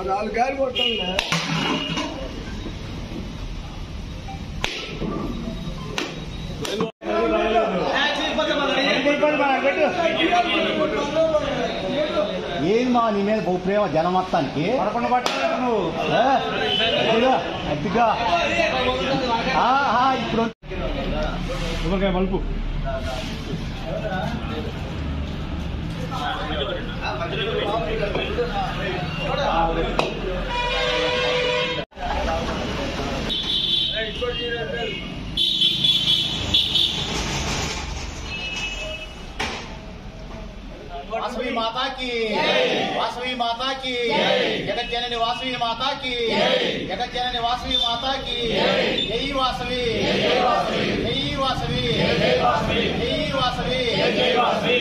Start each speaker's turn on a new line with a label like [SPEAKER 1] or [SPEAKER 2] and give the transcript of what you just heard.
[SPEAKER 1] 4 కాయలు కొట్టాలి.
[SPEAKER 2] ఏది మా నీ మీద బహు ప్రేమ జనం మొత్తానికి నువ్వు అద్దిగా ఇప్పుడు మలుపు वासवी माता की वासवी माता की जगत जननी वासवी माता की जगत जननी वासवी माता की जय वासवी जय वासवी जय वासवी जय वासवी जय वासवी